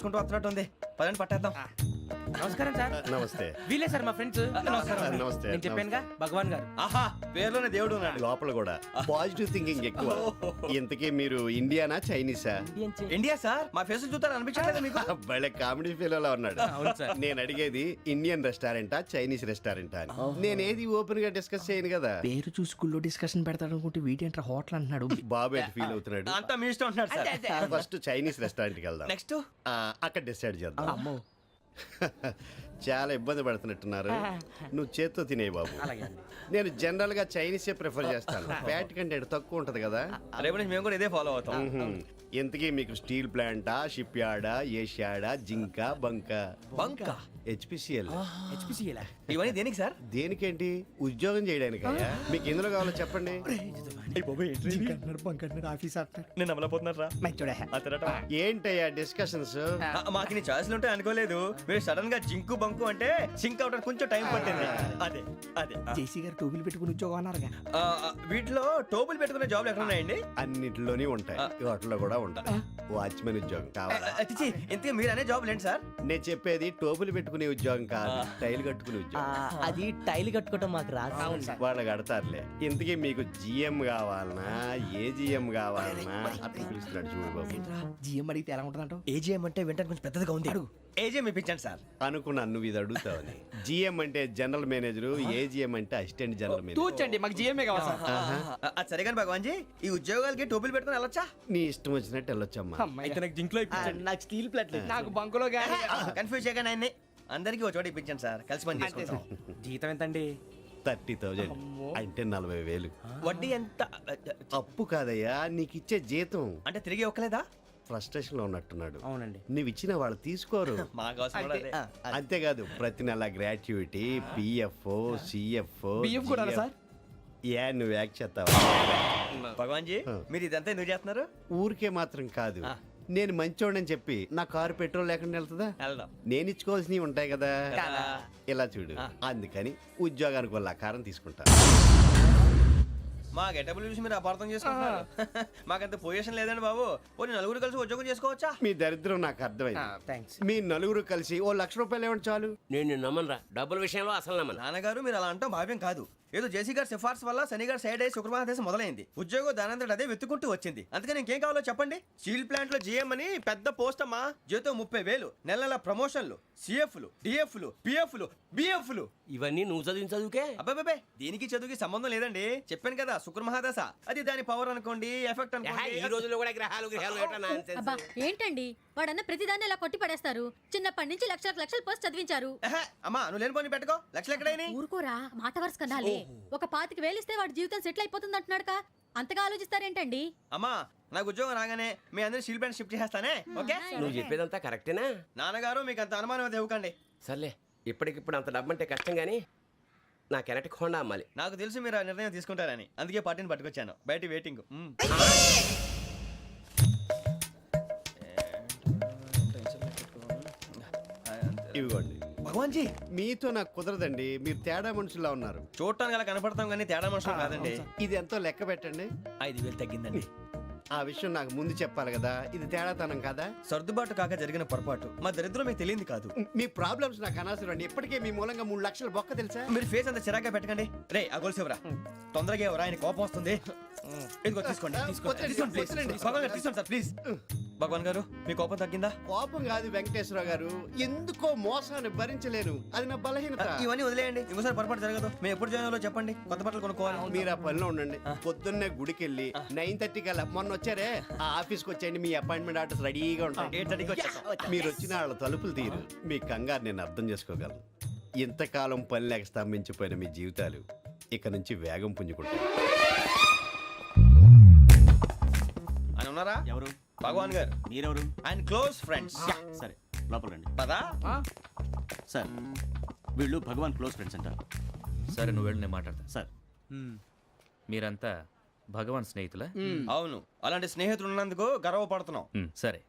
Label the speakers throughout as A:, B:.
A: నడుచుకుంటూ వస్తున్నట్టు ఉంది. పదండి పట్టేద్దాం.
B: నమస్కారం సార్.
C: నమస్తే.
B: వీలే సార్ మా ఫ్రెండ్స్.
C: నమస్తే.
B: నేను చెప్పానుగా భగవాన్ గారు.
A: ఆహా, పేరులోనే దేవుడు ఉన్నాడు.
C: లోపల కూడా పాజిటివ్ థింకింగ్ ఎక్కువ. ఇంతకీ మీరు ఇండియానా చైనీసా?
A: India sir. మా ఫేస్ చూస్తారు అనిపించలేదు మీకు?
C: భలే కామెడీ ఫీల్ అలా ఉన్నాడు.
B: అవును సార్.
C: నేను అడిగేది ఇండియన్ రెస్టారెంటా చైనీస్ రెస్టారెంటా అని. నేను ఏది ఓపెన్ గా డిస్కస్ చేయను కదా.
D: పేరు చూసి స్కూల్లో డిస్కషన్ పెడతాడు అనుకుంటే వీటేంట్రా హోటల్ అంటున్నాడు.
C: బాబు ఎట్ ఫీల్ అవుతున్నాడు.
A: అంతా మీ ఇష్టం ఉంటున్నారు సార్.
C: ఫస్ట్ చైనీస్ రెస్టారెంట్ కి వెళ్దాం.
A: నెక్స్ట్
C: అక్కడ డిసైడ్ చేద్దాం. చాలా ఇబ్బంది పడుతున్నట్టున్నారు. నువ్వు చేత్తో తినే బాబు. నేను జనరల్ గా చైనీసే ప్రిఫర్ చేస్తాను. ఫ్యాట్ కంటెంట్ తక్కువ ఉంటది కదా.
A: రేపు నుంచి మేము కూడా ఇదే ఫాలో అవుతాం.
C: ఇంతకీ మీకు స్టీల్ ప్లాంటా, షిప్ యార్డా, ఏషియాడా, జింక, బంకా?
A: బంకా,
C: హెచ్పిసిఎల్.
A: ఇవన్నీ దేనికి సార్?
C: దేనికేంటి? ఉద్యోగం చేయడానికి. మీకు ఎందులో కావాలో చెప్పండి.
A: నేను అమలపోతున్నారా?
C: ఏంటయ్యా డిస్కషన్స్?
A: మాకు నీ ఛాయిస్లు ఉంటాయి అనుకోలేదు. మీరు సడన్ గా జింకు బంకు అంటే సింక్ అవడానికి కొంచెం టైం పట్టింది. అదే అదే
D: జేసీ గారు టోపీలు పెట్టుకుని ఉద్యోగం అన్నారుగా.
A: వీటిలో టోపులు పెట్టుకునే జాబ్లు ఎక్కడ ఉన్నాయండి?
C: అన్నిటిలోనే ఉంటాయి, వాటిలో కూడా ఉంటాయి. వాచ్మెన్ ఉద్యోగం కావాలా?
A: ఇంతకీ మీరు అనే జాబ్ ఏంటి సార్?
C: నేను చెప్పేది టోపులు పెట్టుకునే ఉద్యోగం కాదు, టైల్ కట్టుకునే ఉద్యోగం.
D: అది టైల్ కట్టుకోవటం మాకు రాదు.
C: వాళ్ళు కడతారులే. ఇంతకీ మీకు జిఎం కావాలనా, ఏ జిఎం కావాలనా? అట్లా పిలుస్తున్నాడు చూడు బాబు.
D: జిఎం అడిగితే ఎలా ఉంటుందంట?
A: ఏజీఎం అంటే వెంటనే కొంచెం పెద్దదిగా ఉంది. అడుగు. ఏజీఎం ఇప్పించండి సార్.
C: అనుకున్నాను నువ్వు ఇది అడుగుతావని. జిఎం అంటే జనరల్ మేనేజర్, ఏజిఎం అంటే అసిస్టెంట్ జనరల్ మేనేజర్.
D: తూచండి, మాకు జిఎంఏ కావాలి సార్.
A: అది సరే కానీ భగవాన్ జీ, ఈ ఉద్యోగాలకి టోపులు పెట్టుకుని వెళ్ళొచ్చా?
C: నీ ఇష్టం వచ్చినట్టు వెళ్ళొచ్చమ్మా.
B: అయితే నాకు జింక్ లో
D: నాకు స్టీల్ ప్లేట్, నాకు బంకులో గానీ.
A: కన్ఫ్యూజ్ చేయగానే ఆయన్ని అందరికీ ఒక చోట ఇప్పించండి సార్. కలిసి పని చేసుకుంటాం.
B: జీతం ఎంతండి?
C: 30,000 అంటే 40,000.
A: వడ్డీ ఎంత?
C: అప్పు కాదయ్యా, నీకు ఇచ్చే జీతం.
A: అంటే తిరిగి ఒక్కలేదా?
C: ఫ్రస్ట్రేషన్ లో ఉన్నట్టున్నాడు.
B: అవునండి.
C: నువ్వు ఇచ్చిన వాళ్ళు తీసుకోరు.
A: మాకు అవసరం కూడా అదే.
C: అంతేకాదు ప్రతి నెల గ్రాట్యుటీ, పిఎఫ్, సిఎఫ్.
D: బియ్యం కూడా సార్?
C: ఏ నువ్వు యాక్ట్ చేస్తావా?
A: భగవాన్ జీ, మీరు ఇదంతా ఎందుకు చేస్తున్నారు?
C: ఊరికే మాత్రం కాదు, నేను మంచోడని చెప్పి నా కారు పెట్రోల్ లేకుండా వెళ్తుందా?
A: వెళ్దాం.
C: నేను ఇచ్చుకోవాల్సినవి ఉంటాయి కదా. ఇలా చూడు, అందుకని ఉద్యోగానికి వాళ్ళ ఆకారం తీసుకుంటా.
A: మా గెటబుల్ చూసి మీరు అపార్థం చేసుకుంటున్నారు. మాకంత పొజిషన్ లేదండి బాబు. పోనీ నలుగురు కలిసి ఉద్యోగం చేసుకోవచ్చా?
C: మీ దరిద్రం నాకు అర్థమైంది.
B: థ్యాంక్స్.
C: మీ నలుగురు కలిసి ఓ ₹1,00,000 ఇవ్వండి చాలు.
E: నేను నమ్మనరా, డబ్బుల విషయంలో అసలు నమ్మను.
A: నాన్నగారు మీరు అలా అంటాం భావ్యం కాదు. ఏదో జేసీ గారి సిఫార్సు వల్ల శని గారు సైడ్ అయ్యి శుక్రవారం దేశం మొదలైంది. ఉద్యోగం దానంతటి అదే వెతుకుంటూ వచ్చింది. అందుకని ఇంకేం కావాలో చెప్పండి. స్టీల్ ప్లాంట్ లో జీఎం అని పెద్ద పోస్ట్ అమ్మా. జీతం 30,000, నెల నెల ప్రమోషన్లు, సిఎఫ్లు, డిఎఫ్లు, పిఎఫ్లు, బిఎఫ్లు.
E: ఇవన్నీ నువ్వు చదివిన చదువుకే.
A: అబ్బాబే, దీనికి చదువుకి సంబంధం లేదండి. చెప్పాను కదా, శుక్ర మహాదశ. అది దాని పవర్ అనుకోండి, ఎఫెక్ట్ అనుకోండి.
E: ఈ రోజుల్లో కూడా గ్రహాలు ఏటా nonsense.
F: అబ్బా ఏంటండి వాడన్న ప్రతిదాన్ని ఇలా కొట్టి పడేస్తారు. చిన్నప్పటి నుంచి లక్షల పోస్ట్ చదివించారు.
A: అమ్మా నువ్వు లేని పోనీ పెట్టుకో. లక్షలు ఎక్కడైనా
F: ఊరుకోరా, మాట వరుస కదాలే. ఒక 25,000 ఇస్తే వాడి జీవితం సెటిల్ అయిపోతుంది అంటున్నాడుగా. అంతగా ఆలోచిస్తారేంటండి?
A: అమ్మా నాకు ఉద్యోగం రాగానే మీ అందరూ స్టీల్ ప్లాంట్ షిఫ్ట్ చేస్తానే. ఓకే?
E: నువ్వు చెప్పేదంతా కరెక్టేనా?
A: నాన్నగారు మీకు అంత అనుమానం అయితే ఇవ్వకండి.
E: సర్లే, ఇప్పటికిప్పుడు అంత డబ్బు అంటే కష్టం కానీ నా కెనటిక్ హోండా అమ్మాలి.
A: నాకు తెలుసు మీరు ఆ నిర్ణయం తీసుకుంటారని, అందుకే పార్టీని పట్టుకొచ్చాను. బయట వెయిటింగ్.
C: ఇవ్వండి.
A: భగవాన్ జీ,
C: మీతో నాకు కుదరదండి, మీరు తేడా మనుషుల్లా ఉన్నారు.
A: చూడటానికి అలా కనపడతాం కానీ తేడా మనుషులు కాదండి.
C: ఇది ఎంతో లెక్క పెట్టండి.
A: 5,000 తగ్గిందండి.
C: ఆ విషయం నాకు ముందు చెప్పాలి కదా. ఇది తేడాతనం కదా.
A: సర్దుబాటు కాక జరిగిన పొరపాటు. మా దరిద్రం మీకు తెలియంది కాదు.
C: మీ ప్రాబ్లమ్స్ నాకు అనవసరం అండి. ఇప్పటికే మీ మూలంగా 3 లక్షల బొక్క తెలుసా.
A: మీరు ఫేస్ అంత చిరాగ్గా పెట్టకండి. రే ఆ గొలుసేవరా, తొందరగా ఎవరా, ఆయన కోపం వస్తుంది. ఇదిగో తీసుకోండి. తీసుకోండి ప్లీజ్. భగవాన్ గారు తీసుకోండి సార్ ప్లీజ్. భగవాన్ గారు మీ కోపం తగ్గిందా?
C: కోపం కాదు వెంకటేశ్వర గారు, ఎందుకో మోసాన్ని భరించలేను. అది నా బలహీనత.
A: ఇవన్నీ వదిలేయండి, ఇంకోసారి పొరపాటు జరగదు. మేము ఎప్పుడు జాయిన్ అవ్వాలో చెప్పండి, కొత్త బట్టలు కొనుక్కోవాలి.
C: మీరు ఆ పనిలో ఉండండి. పొద్దున్నే గుడికి వెళ్ళి 9:30 కల్లా, మొన్న వచ్చారే ఆ ఆఫీస్కి వచ్చేయండి. మీ అపాయింట్మెంట్ ఆర్డర్స్ రెడీగా ఉంటాయి.
A: 8:30కి వచ్చేస్తాం.
C: మీరు వచ్చిన వాళ్ళ తలుపులు తీరు. మీ కంగారు నేను అర్థం చేసుకోగలను. ఇంతకాలం పని లేక స్తంభించిపోయిన మీ జీవితాలు ఇక నుంచి వేగం పుంజుకుంటాయి.
A: ఆయన ఉన్నారా?
G: ఎవరు?
A: భగవాన్ గారు.
G: మీరెవరు?
A: ఆయన క్లోజ్ ఫ్రెండ్స్.
G: సరే లోపల రండి.
A: పదా
G: సార్ వీళ్ళు భగవాన్ క్లోజ్ ఫ్రెండ్స్ అంటారు.
H: సరే నువ్వు వెళ్ళి నేను మాట్లాడతా.
G: సార్
H: మీరంతా భగవాన్ స్నేహితులా?
A: అవును, అలాంటి స్నేహితులు ఉన్నందుకు గర్వపడుతున్నాం.
H: సరే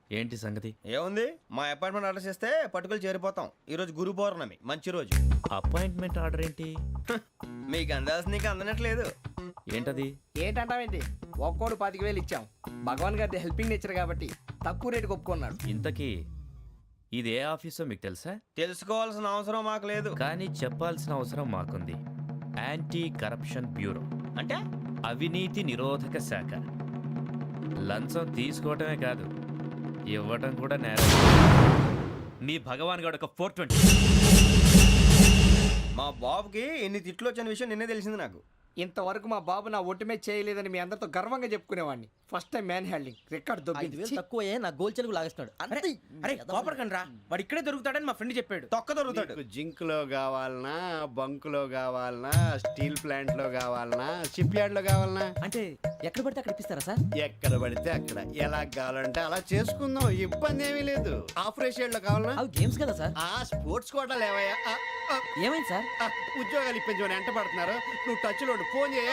H: ఏంటి సంగతి?
A: ఏముంది, మా అపాయింట్మెంట్ ఆర్డర్ చేస్తే పట్టుకులు చేరిపోతాం. ఈ రోజు గురు పౌర్ణమి, మంచి రోజు.
H: అపాయింట్మెంట్ ఆర్డర్ ఏంటి?
A: మీకు అందాల్సి నీకు అందనట్లేదు.
H: ఏంటది?
D: ఏంటంటావేంటి? ఒక్కోడు 25,000 ఇచ్చాం. భగవాన్ గారి హెల్పింగ్ నేచర్ కాబట్టి తక్కువ రేటుకి ఒప్పుకున్నాడు.
H: ఇంతకీ ఇది ఏ ఆఫీసో మీకు తెలుసా?
A: తెలుసుకోవాల్సిన అవసరం మాకు లేదు.
H: కానీ చెప్పాల్సిన అవసరం మాకుంది. యాంటీ కరప్షన్ బ్యూరో
A: అంటే
H: అవినీతి నిరోధక శాఖ. లంచం తీసుకోవటమే కాదు, ఇవ్వటం కూడా నేరం. మీ భగవాన్ గారు ఒక 420.
A: మా బాబుకి ఎన్ని తిట్లు వచ్చిన విషయం నిన్నే తెలిసింది నాకు.
D: ఇంతవరకు మా బాబు నా ఒట్టుమే చేయలేదని మీ అందరితో గర్వంగా చెప్పుకునేవాడిని. First time man handing record దొబ్బింది.
I: తక్కువే నా గోల్ చెలుగు లాగేస్తున్నాడు.
B: అరే కోపడకండి రా, వాడు ఇక్కడే దొరుకుతాడని మా ఫ్రెండ్ చెప్పాడు.
A: తొక్క దొరుకుతాడు.
C: మీకు జింక్ లో కావాలనా, బంక్ లో కావాలనా, స్టీల్ ప్లాంట్ లో కావాలనా, షిప్ యార్డ్ లో కావాలనా?
I: అంటే ఎక్కడ పడితే అక్కడ ఇప్పిస్తారా సార్?
C: ఎక్కడ పడితే అక్కడ, ఎలా కావాలంటే అలా చేసుకుందాం, ఇబ్బంది ఏమీ లేదు. ఆపరేషన్ లో కావాలనా?
I: అవి గేమ్స్ కదా సార్.
C: ఆ స్పోర్ట్స్ కోటా లేవయ్యా.
I: ఏమైంది సార్?
C: ఉద్యోగాలు ఇప్పించమని ఎంట పడుతున్నారు. నువ్వు టచ్ లో ఫోన్ చేయ.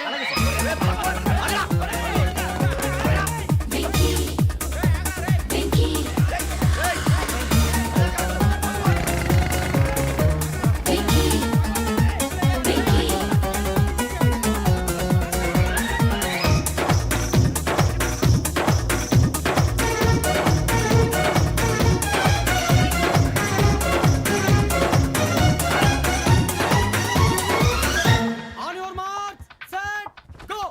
B: On your marks, set, go.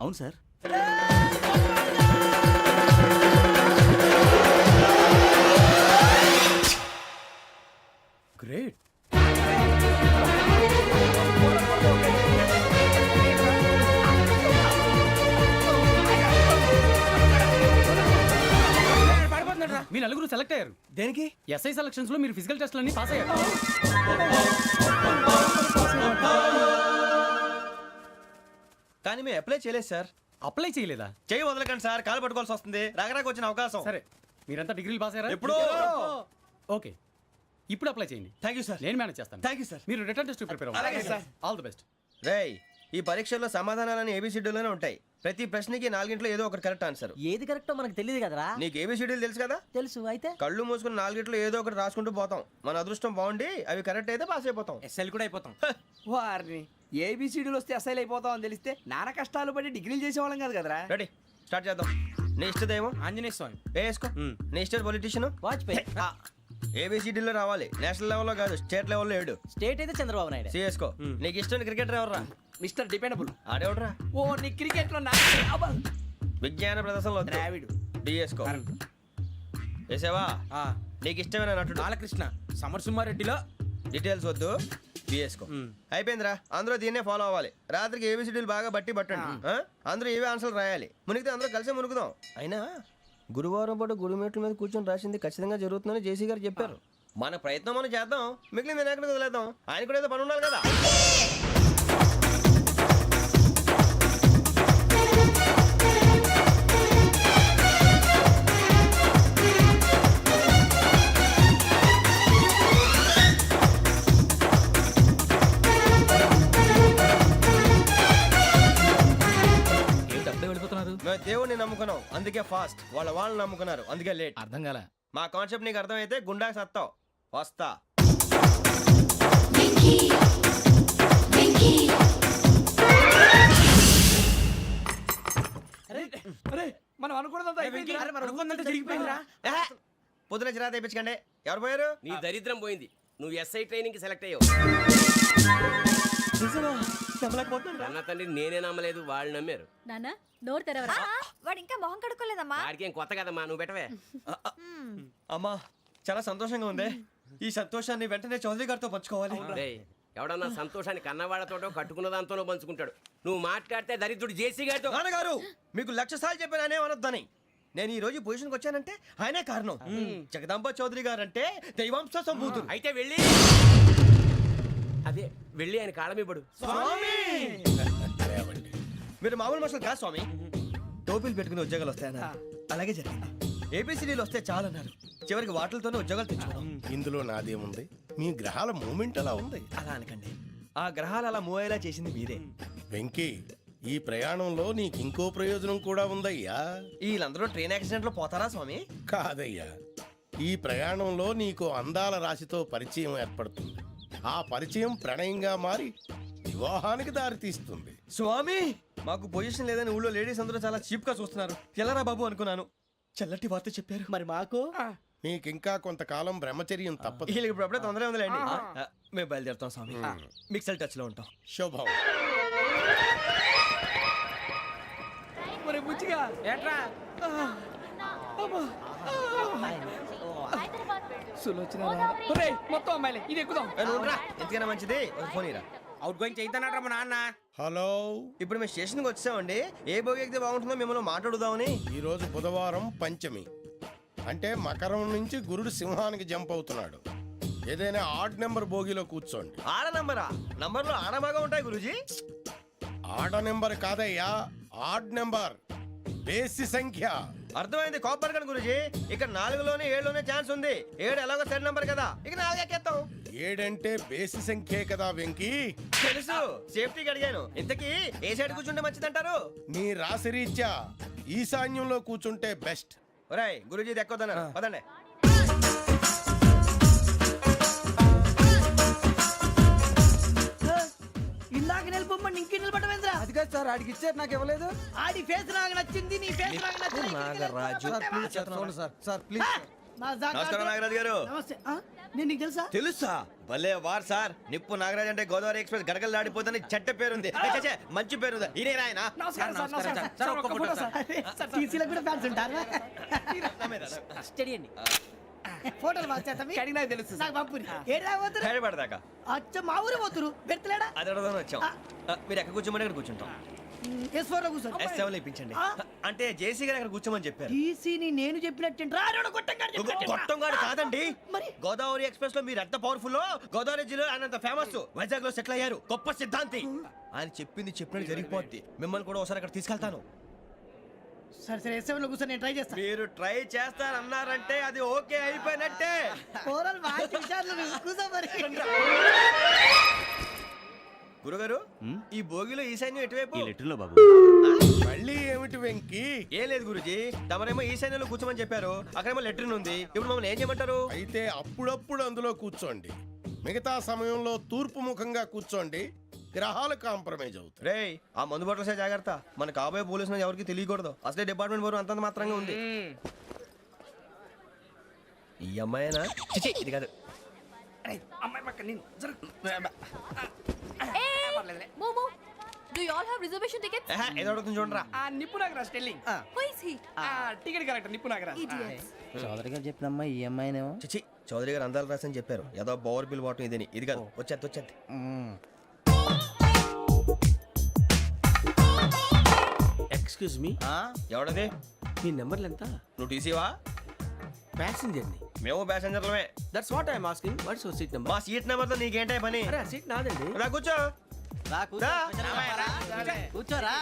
G: అవును సార్.
B: గ్రేట్. మీ నలుగురు సెలెక్ట్ అయ్యారు.
A: దేనికి?
B: ఎస్ఐ సెలక్షన్స్ లో మీరు ఫిజికల్ టెస్ట్ అన్ని పాస్ అయ్యారు.
A: కానీ మేము అప్లై చేయలేదు సార్.
B: అప్లై చేయలేదా?
A: చేయి వదలకండి సార్, కాలు పట్టుకోవాల్సి వస్తుంది. రాగరాకు వచ్చిన అవకాశం.
B: సరే, మీరంతా డిగ్రీలు పాస్ అయ్యారా?
A: ఎప్పుడో.
B: ఓకే, ఇప్పుడు అప్లై చేయండి.
A: Thank you sir.
B: నేను మేనేజ్ చేస్తాను.
A: Thank you sir.
B: మీరు రిటర్న్ టెస్ట్ ప్రిపేర్
A: అలాగే
B: అవ్వండి.
A: సార్.
B: All the best.
A: రేయ్, ఈ పరీక్షల్లో సమాధానాలని ఏబిసిడ్యూల్లోనే ఉంటాయి. ప్రతి ప్రశ్నకి 4 ఏదో ఒకటి కరెక్ట్ ఆన్సర్.
I: ఏది కరెక్టో మనకు తెలియదు కదరా.
A: నీకు ఏబిసిడ్యూల్ తెలుసు కదా?
I: తెలుసు. అయితే
A: కళ్ళు మూసుకుని 4 ఏదో ఒకటి రాసుకుంటూ పోతాం. మన అదృష్టం బాగుండి అవి కరెక్ట్ అయితే పాస్ అయిపోతాం.
B: ఎస్ఎల్ కూడా అయిపోతాం.
D: వారిని ఏబిసిడీలు వస్తే అసైల్ అయిపోతాం అని తెలిస్తే నాన్న కష్టాలు పడి డిగ్రీలు చేసేవాళ్ళం కాదు కదరా.
A: రెడీ, స్టార్ట్ చేద్దాం. నీ ఇష్టదేమో
B: ఆంజనేయ స్వామి.
A: వేసుకో. నీ ఇష్ట పొలిటీషియన్
I: వాజ్పేయి.
A: ఏబిసిడీలో రావాలి. నేషనల్ లెవెల్లో కాదు, స్టేట్ లెవెల్లో 7.
I: స్టేట్ అయితే చంద్రబాబు నాయుడు.
A: సిఎస్కో. నీకు ఇష్టం క్రికెటర్ ఎవర్రా?
D: Mister dependable.
A: ఆడేవడరా?
D: ఓ నీ క్రికెట్ లో
A: విజ్ఞాన ప్రదర్శనలో
D: ద్రావిడు.
A: డిఎస్కో. వేసావా? నీకు ఇష్టమైన నటుడు?
B: బాలకృష్ణ. సమర్ సుమారెడ్డిలో
A: డీటెయిల్స్ వద్దు, బిఎస్కో. అయిపోయిందిరా. అందరూ దీన్నే ఫాలో అవ్వాలి. రాత్రికి ఏబిసిడీలు బాగా బట్టి పట్టండి. అందరూ ఏవే ఆన్సర్లు రాయాలి. మునిగితే అందరూ కలిసి మునుగుదాం. అయినా గురువారం పాటు గురుమేట్ల మీద కూర్చొని రాసింది ఖచ్చితంగా జరుగుతుందని జేసీ గారు చెప్పారు. మన ప్రయత్నం మనం చేద్దాం, మిగిలింది నేను ఎక్కడికి వదిలేద్దాం. ఆయన కూడా ఏదో పని ఉండాలి కదా. మేము దేవుడిని నమ్ముకున్నాం, అందుకే ఫాస్ట్. వాళ్ళని నమ్ముకున్నారు, అందుకే లేట్.
B: అర్థం కాల.
A: మా కాన్సెప్ట్ నీకు అర్థమైతే గుండా సత్తావు. వస్తా.
D: మనం అనుకున్నదంతా
B: జరిగిపోయిందిరా.
A: పొద్దున చిరా తెప్పించకండి. ఎవరు పోయారు?
E: నీ దరిద్రం పోయింది. నువ్వు ఎస్ఐ ట్రైనింగ్ సెలెక్ట్ అయ్యావు. అన్న తండ్రి నేనే నమ్మలేదు, వాళ్ళు నమ్మారు.
F: నాన్న నోరు తెరవరా.
J: వాడు ఇంకా మొహం కడుక్కోలేదమ్మా.
E: వాడికి ఏం కొత్త కదమ్మా, నువ్వు పెట్టవే.
A: అమ్మా చాలా సంతోషంగా ఉంది. ఈ సంతోషాన్ని వెంటనే చౌదరి గారితో పంచుకోవాలి.
E: రేయ్, ఎవడన్నా సంతోషాన్ని కన్నవాళ్లతోటో కట్టుకున్న దాంతోనో పంచుకుంటాడు. నువ్వు మాట్లాడితే దరిద్రుడు జేసీ గారితో.
A: నాన్నగారు మీకు 1,00,000 సార్లు చెప్పాననే అనొద్దని. నేను ఈ రోజు పొజిషన్కి వచ్చానంటే ఆయనే కారణం. జగదాంబ చౌదరి గారు అంటే దైవాంశ సంభూతుడు.
E: అయితే వెళ్ళి అదే వెళ్ళి ఆయన కాళ్ళమివ్వడు.
A: మీరు మామూలు మనుషులు కాదు స్వామి. టోపీలు పెట్టుకుని ఉద్యోగాలు వస్తాయన్నారు, అలాగే జరిగింది. ఏపీసీడీలు వస్తే చాలన్నారు, చివరికి వాటిలతోనే ఉద్యోగాలు తెచ్చుకున్నాం.
J: ఇందులో నాదేముంది? మీ గ్రహాల మూమెంట్ అలా ఉంది.
A: అలా అనకండి, ఆ గ్రహాలు అలా మూవ్ అయ్యేలా చేసింది మీరే.
J: వెంకీ, ఈ ప్రయాణంలో నీకు ఇంకో ప్రయోజనం కూడా ఉందయ్యా.
A: వీళ్ళందరూ ట్రైన్ యాక్సిడెంట్ లో పోతారా స్వామి?
J: కాదయ్యా, ఈ ప్రయాణంలో నీకు అందాల రాశితో పరిచయం ఏర్పడుతుంది. ఆ పరిచయం ప్రణయంగా మారి వివాహానికి దారితీస్తుంది.
A: స్వామి మాకు పొజిషన్ లేదని ఊళ్ళో లేడీస్ అందరూ చాలా చీప్ గా చూస్తున్నారు. ఎలారా బాబు అనుకున్నాను, చల్లటి వార్త చెప్పారు.
I: మరి మాకు
J: నీకింకా కొంతకాలం బ్రహ్మచర్యం తప్పదు.
A: వీళ్ళకి ఇప్పుడు అప్పుడే తొందరగా ఉందిలేండి. మేము బయలుదేరుతాం స్వామి, మిక్సల్ టచ్ లో ఉంటాం.
J: శుభం.
D: మరి బుచ్చిగా
B: ఏట్రా
D: సులోచన మొత్తం అమ్మాయిలే, ఇది ఎక్కుదాం.
A: ఎందుకైనా మంచిది ఒక ఫోన్ ఇరా.
B: అవుట్ గోయింగ్ చేద్దానట్రా మా నాన్న.
J: హలో,
A: ఇప్పుడు మేము స్టేషన్కి వచ్చామండి. ఏ బోగి ఎక్కితే బాగుంటుందో మిమ్మల్ని మాట్లాడుదామని.
J: ఈరోజు బుధవారం పంచమి, అంటే మకరం నుంచి గురుడు సింహానికి జంప్ అవుతున్నాడు. ఏదైనా ఆడ్ నెంబర్ బోగిలో కూర్చోండి.
A: ఆడ నంబరా? నంబర్లో ఆడ బాగా ఉంటాయి గురూజీ.
J: ఆడ నెంబర్ కాదయ్యా, ఆడ్ నెంబర్, బేసి సంఖ్య.
A: అర్థమైంది, కాపర్ కన్ గురూజీ. ఇక్కడ 4లోనే 7లోనే ఛాన్స్ ఉంది. 7 ఎలాగో సెడ్ నంబర్ కదా, ఇక 4 ఎక్కేస్తాం.
J: 7 అంటే బేసి సంఖ్యే కదా వెంకీ.
A: తెలుసు, సేఫ్టీకి అడిగాను. ఇంతకీ ఏ సైడ్ కూర్చుంటే మంచిదంటారు?
J: నీ రాశి రీత్యా ఈశాన్యంలో కూర్చుంటే బెస్ట్.
A: ఒరేయ్ గురూజీ దెక్కొద్దన్నారు, పదండి.
I: ఇందాక నిలబొమ్మని ఇంకే నిలబడమేంద్రా?
D: అది కాదు సార్, ఆడికి ఇచ్చారు, నాకు ఇవ్వలేదు.
I: ఆడి ఫేస్ నాకు నచ్చింది, నీ ఫేస్ నాకు నచ్చింది.
A: నాగరాజు.
D: Sir please.
A: నమస్కారం నాగరాజు గారు.
I: నమస్తే. నేను నీకు తెలుసా?
A: తెలుసా? భలే వార్ సార్. నిప్పు నాగరాజ్ అంటే గోదావరి ఎక్స్ప్రెస్ గడగలు దాడిపోతుంది చెట్ట పేరుంది. ఛే, మంచి పేరుంది. ఇదే ఆయన.
D: నమస్కారం సార్, నమస్కారం
B: సార్, ఒక్క ఫోటో సార్.
I: టీసీలో కూడా ఫ్యాన్స్ ఉంటారా? స్టడీ అండి. ఫోటోలు బాగా చేస్తాం.
D: అడిగినా తెలుసు
I: నాకు పంపుని. ఏడా పోతురు?
A: హైదరాబాద్
I: అచ్చ మా ఊరు పోతురు. పెడతలేడా?
A: అది అడగదామని వచ్చాం. మీరు ఎక్కడ కూర్చోమని అక్కడ కూర్చుంటాం.
I: S4 లో కూర్చోండి.
A: S7 లో ఇప్పించండి. అంటే జేసీ గారు అక్కడ కూర్చోమని చెప్పారు.
I: టీసీని నేను చెప్పినట్టు
A: గొట్టంగాడు కాదండి.
I: మరి?
A: గోదావరి ఎక్స్ప్రెస్ లో మీరు ఎంత పవర్ఫుల్, గోదావరి జిల్లా ఆయన ఫేమస్. వైజాగ్ లో సెటిల్ అయ్యారు, గొప్ప సిద్ధాంతి. ఆయన చెప్పింది చెప్పినట్టు జరిగిపోద్ది. మిమ్మల్ని కూడా ఒకసారి అక్కడ తీసుకెళ్తాను.
I: సరే సరే S7 లో కూర్చొని నేను ట్రై చేస్తాను.
A: మీరు ట్రై చేస్తారన్నారంటే అది ఓకే అయిపోయినట్టే.
I: ఓవరాల్ బాగా చూశారు. కూర్చో మరి.
A: గురుగారు, ఈ భోగిలో ఈశాన్యం ఎటువైపు?
G: ఈ లెటర్లో బాబు.
J: మళ్ళీ ఏమిటి వెంకీ?
A: ఏం లేదు గురుజీ, తమరేమో ఈశాన్యంలో కూర్చోమని చెప్పారు, అక్కడేమో లెటర్ ఉంది. ఇప్పుడు మమ్మల్ని ఏం చేయమంటారు?
J: అయితే అప్పుడప్పుడు అందులో కూర్చోండి, మిగతా సమయంలో తూర్పు ముఖంగా కూర్చోండి. గ్రహాలు కాంప్రమైజ్ అవుతాయి.
A: రేయ్, ఆ మందు బట్టలసే జాగ్రత్త. మన కాబోయే పోలీసులు ఎవరికి తెలియకూడదు. అసలే డిపార్ట్మెంట్ బోరు అంతంత మాత్రంగా ఉంది. ఈ అమ్మాయినా? చిచి, ఇది కాదు.
D: అమ్మాయి పక్క నేను
F: Momo, do you all have reservation tickets?
A: ఏదో అడుగుతుంది చూడరా.
D: ఆ నిప్పు Nagaraj telling.
F: Who is he?
D: Ticket correct, నిప్పు నాగరాజ్.
F: Idiots.
I: చౌదరి గారు చెప్పినమ్మా ఈ అమ్మాయినేమో.
A: చిచి, చౌదరి గారు అందాలు రాసని చెప్పారు. ఏదో బోర్ బిల్ బాటం ఇదని. ఇది కాదు, వచ్చేది.
E: Excuse me,
A: ఎవడది?
E: మీ నెంబర్లు ఎంత?
A: నువ్వు టీసీవా?
E: ప్యాసింజర్ ని.
A: మేము ప్యాసెంజర్లమే.
E: That's what I'm asking. What's your seat number?
A: మా సీట్ నెంబర్ తో నీకేంటే పని?
E: అరే ఆ సీట్ నాదండి.
A: రా కూర్చో. రా.
I: కూర్చోరా.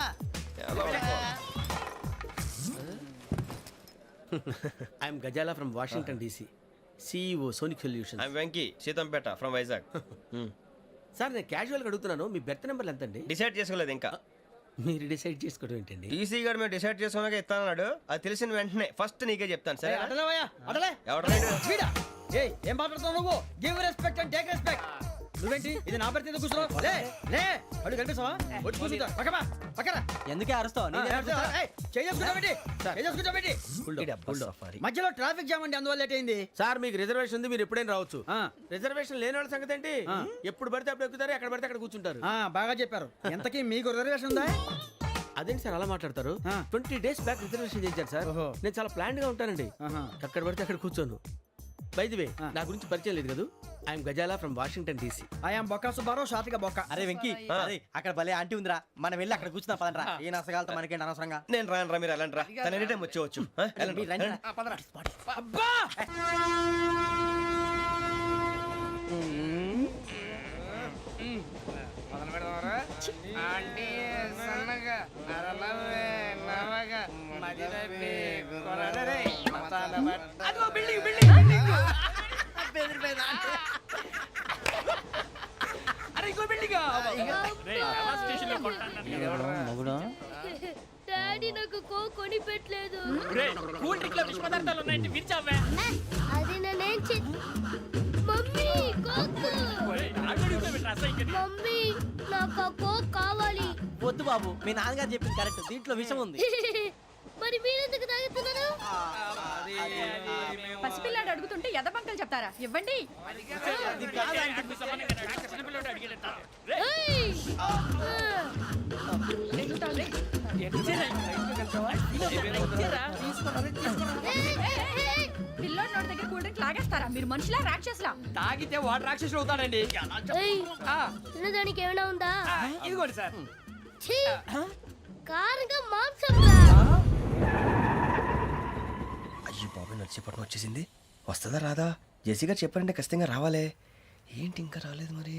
E: I'm Ghazala from Washington DC, CEO sonic solution.
A: I'm Venky, Seethampeta from Vizag.
E: Sir నేను క్యాజువల్గా అడుగుతున్నాను, మీ బెర్త్ నెంబర్లు ఎంత అండి?
A: డిసైడ్ చేసుకోలేదు ఇంకా.
E: మీరు డిసైడ్ చేసుకోవడం ఏంటండి?
A: టీసీ గారు మేము డిసైడ్ చేసుకున్నాక ఇస్తానన్నాడు. అది తెలిసిన వెంటనే ఫస్ట్ నీకే చెప్తాను. సరే
I: అడలేవయ్యా, అడలే.
A: ఎవడ
I: ఏం మాట్లాడుతున్నావు నువ్వు? Give respect and take respect. నువ్వేంటి ఇది నా పరిస్థితి కూర్చున్నావు? లే లే, అడుగు కనిపిస్తావా? వచ్చి కూర్చుంటా. పక్కన
B: ఎందుకే అరుస్తావు?
I: మధ్యలో ట్రాఫిక్ జామ్ అండి, అందువల్ల లేట్ అయింది.
E: సార్ మీకు రిజర్వేషన్ ఉంది, మీరు ఎప్పుడైనా రావచ్చు. రిజర్వేషన్ లేని వాళ్ళ సంగతి ఏంటి? ఎప్పుడు పడితే అప్పుడు ఎక్కుతారు, ఎక్కడ పడితే అక్కడ కూర్చుంటారు.
I: బాగా చెప్పారు. ఎంతకీ మీకు రిజర్వేషన్ ఉందా?
E: అదేంటి సార్ అలా మాట్లాడతారు? 20 days బ్యాక్ రిజర్వేషన్ చేశారు సార్. నేను చాలా ప్లాన్డ్ గా ఉంటానండి. అక్కడ పడితే అక్కడ కూర్చోను. బై ది వే నా గురించి పరిచయం లేదు కదా I'm Ghazala from Washington DC.
I: I'm Bokka Subbarao షాతిక బొక్క.
B: అరే వెంకీ అరే అక్కడ భలే ఆంటీ ఉందిరా మనం వెళ్ళి అక్కడ కూర్చున్నా పదంరా ఏ నసగాలతో మనకేంటి అనవసరంగా.
A: నేను రాను రా, మీరు వెళ్ళండి రా. తన ఎనీ టైం వచ్చేవచ్చు. వెళ్ళండి,
B: మీరు రండి.
A: వెళ్ళండి.
E: అబ్బా అదిగో బిల్డింగ్ బిల్డింగ్ అరే ఇంకో బిల్డింగ్
F: డాడీ నాకు కోక్ కొని పెట్టలేదు.
H: కూల్ డ్రింక్ లో విష పదార్థాలు ఉన్నాయంటే విరిచావే.
F: అది నేనేం మమ్మీ కోక్. మమ్మీ నాకు ఆ కోక్ కావాలి.
B: వద్దు బాబు మీ నాన్నగారు చెప్పింది కరెక్ట్, దీంట్లో విషయం ఉంది.
F: మరి మీరెందుకు తాగుతున్నారు?
K: పసిపిల్లాడు అడుగుతుంటే ఎదబంకలు చెప్తారా? ఇవ్వండి.
F: ఏయ్!
K: పిల్లోడి నోటి దగ్గర కూల్ డ్రింక్ లాగేస్తారా? మీరు మనుషులా రాక్షసులా?
B: తాగితే వాడు రాక్షసుడు అవుతాడండి.
F: ఏయ్! తినడానికి ఏమైనా ఉందా?
B: ఇదిగోండి సార్.
F: ఛీ! కారంగా మాంసం రా.
A: అయ్యి బాబాయ్, నడిచేపట్నం వచ్చేసింది. వస్తుందా రాదా? జేసీ గారు చెప్పారంటే ఖచ్చితంగా రావాలే. ఏంటి ఇంకా రాలేదు మరి?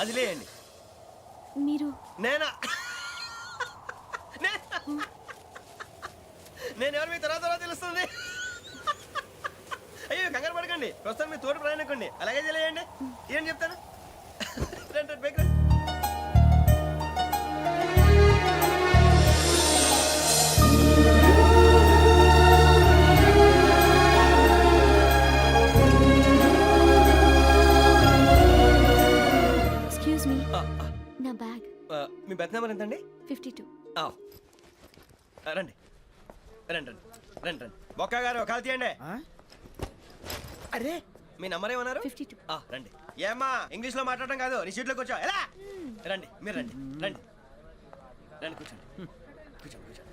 A: అది లేయండి.
F: మీరు
A: నేనా? నేను ఎవరు మీ తర్వాత తెలుస్తుంది. అయ్యో కంగారు పడకండి, ప్రస్తుతం మీ తోటి ప్రయాణకండి. అలాగే తెలియండి. ఏం చెప్తాను. రండి, రండి, పైకి రండి.
F: ఎక్స్క్యూజ్ మీ, నా బ్యాగ్.
A: మీ బెత్ నెంబర్ ఎంతండి?
F: 52.
A: రండి రండి రండి రండి రండి. బొక్క గారు కాల్ తీయండి.
E: అరే
A: మీ నంబర్ ఏమన్నారు?
F: 52.
A: రండి. ఏమ్మా ఇంగ్లీష్ లో మాట్లాడడం కాదు, నీ సీట్లోకి వచ్చా ఎలా? రండి, మీరు రండి రండి రండి, కూర్చోండి కూర్చోండి కూర్చోండి.